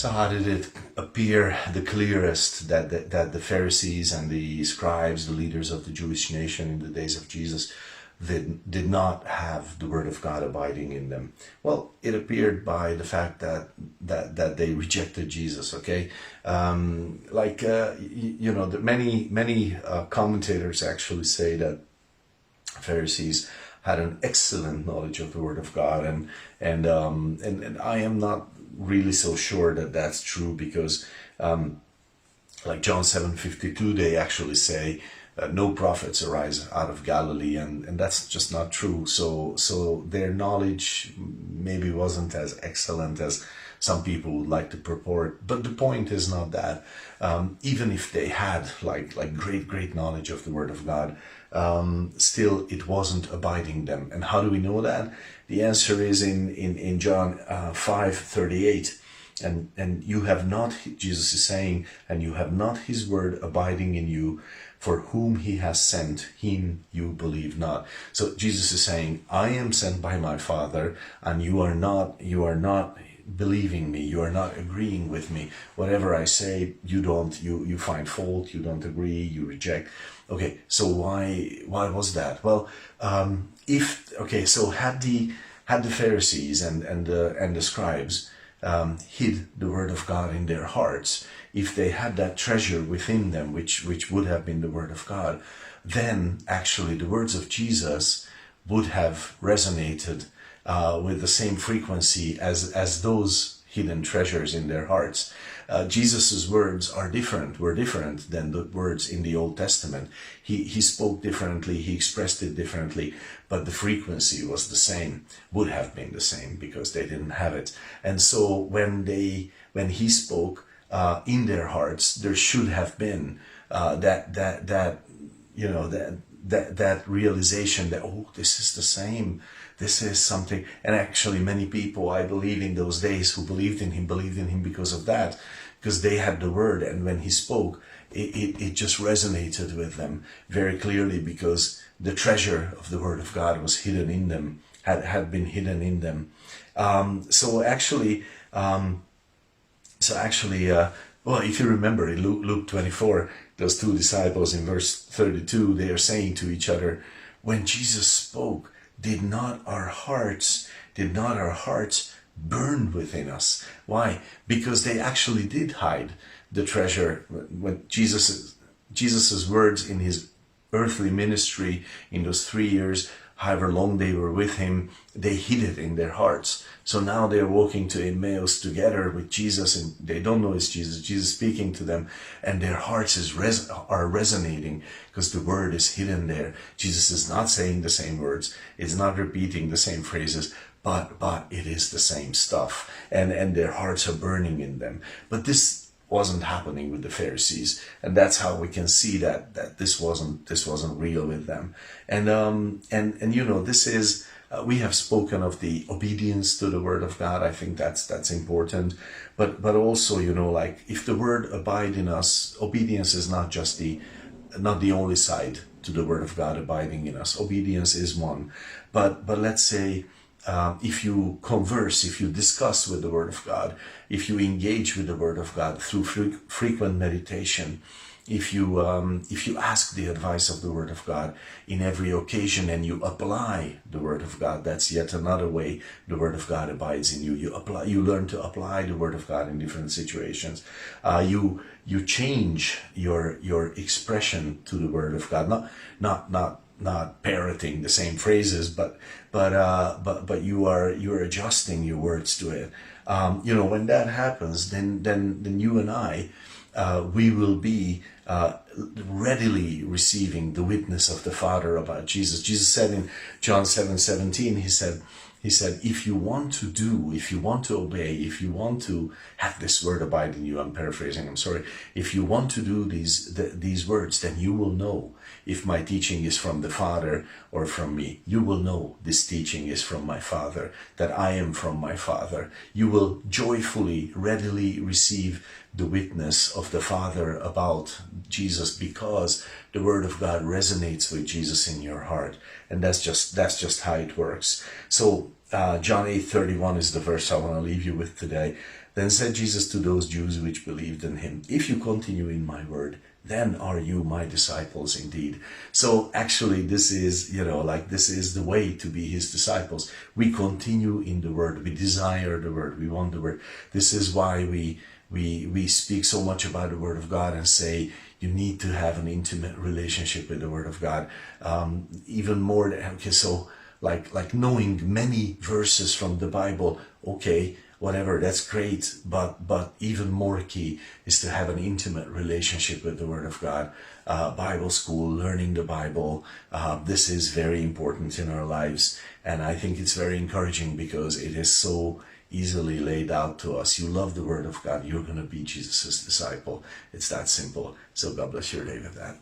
So how did it appear the clearest that the Pharisees and the scribes, the leaders of the Jewish nation in the days of Jesus, did not have the word of God abiding in them? Well, it appeared by the fact that they rejected Jesus. Okay, many commentators actually say that Pharisees had an excellent knowledge of the Word of God, and I am not really so sure that that's true, because like John 7:52, they actually say no prophets arise out of Galilee, and that's just not true. So their knowledge maybe wasn't as excellent as some people would like to purport. But the point is not that. Even if they had like great knowledge of the Word of God, still it wasn't abiding them. And how do we know that? The answer is in John 5:38. And you have not, Jesus is saying, and you have not his word abiding in you, for whom he has sent, him you believe not. So Jesus is saying, I am sent by my Father, and you are not believing me, you are not agreeing with me. Whatever I say, you find fault, you don't agree, you reject. Okay, so why was that? Well, so had the Pharisees and the scribes hid the word of God in their hearts, if they had that treasure within them, which would have been the word of God, then actually the words of Jesus would have resonated with the same frequency as those hidden treasures in their hearts. Jesus's words were different than the words in the Old Testament. He spoke differently, he expressed it differently, but the frequency was the same, would have been the same, because they didn't have it. And so when he spoke in their hearts, there should have been that realization that, oh, this is the same. This is something. And actually many people, I believe, in those days who believed in him because of that, because they had the word, and when he spoke, it just resonated with them very clearly, because the treasure of the word of God was hidden in them, had been hidden in them. So actually, if you remember in Luke 24, those two disciples in verse 32, they are saying to each other, when Jesus spoke, did not our hearts burn within us? Why? Because they actually did hide the treasure. When Jesus's words in his earthly ministry, in those 3 years, however long they were with him, they hid it in their hearts. So now they're walking to Emmaus together with Jesus, and they don't know it's Jesus speaking to them, and their hearts are resonating because the word is hidden there. Jesus is not saying the same words, it's not repeating the same phrases, but it is the same stuff, and their hearts are burning in them. But this wasn't happening with the Pharisees, and that's how we can see that this wasn't real with them. And this is we have spoken of the obedience to the word of God. I think that's important, but also, if the word abide in us, obedience is not the only side to the word of God abiding in us. Obedience is one, but let's say, if you converse, if you discuss with the Word of God, if you engage with the Word of God through frequent meditation, if you ask the advice of the Word of God in every occasion, and you apply the Word of God, that's yet another way the Word of God abides in you. You learn to apply the Word of God in different situations. You change your expression to the Word of God, not parroting the same phrases, but you are adjusting your words to it. When that happens, then you and I, we will be readily receiving the witness of the Father about Jesus. Jesus said in John 7:17, he said, if you want to obey, if you want to have this word abide in you, I'm paraphrasing, I'm sorry. If you want to do these words, then you will know if my teaching is from the Father or from me. You will know this teaching is from my Father, that I am from my Father. You will joyfully, readily receive the witness of the Father about Jesus, because the Word of God resonates with Jesus in your heart. And that's just how it works. So John 8:31 is the verse I want to leave you with today. Then said Jesus to those Jews which believed in him, if you continue in my word, then are you my disciples indeed. So actually this is, this is the way to be his disciples. We continue in the word. We desire the word. We want the word. This is why we speak so much about the word of God and say you need to have an intimate relationship with the word of God. Even more than, okay, so like knowing many verses from the Bible, okay, whatever, that's great, but even more key is to have an intimate relationship with the Word of God. Bible school, learning the Bible, this is very important in our lives, and I think it's very encouraging because it is so easily laid out to us. You love the Word of God, you're going to be Jesus' disciple. It's that simple. So God bless your day with that.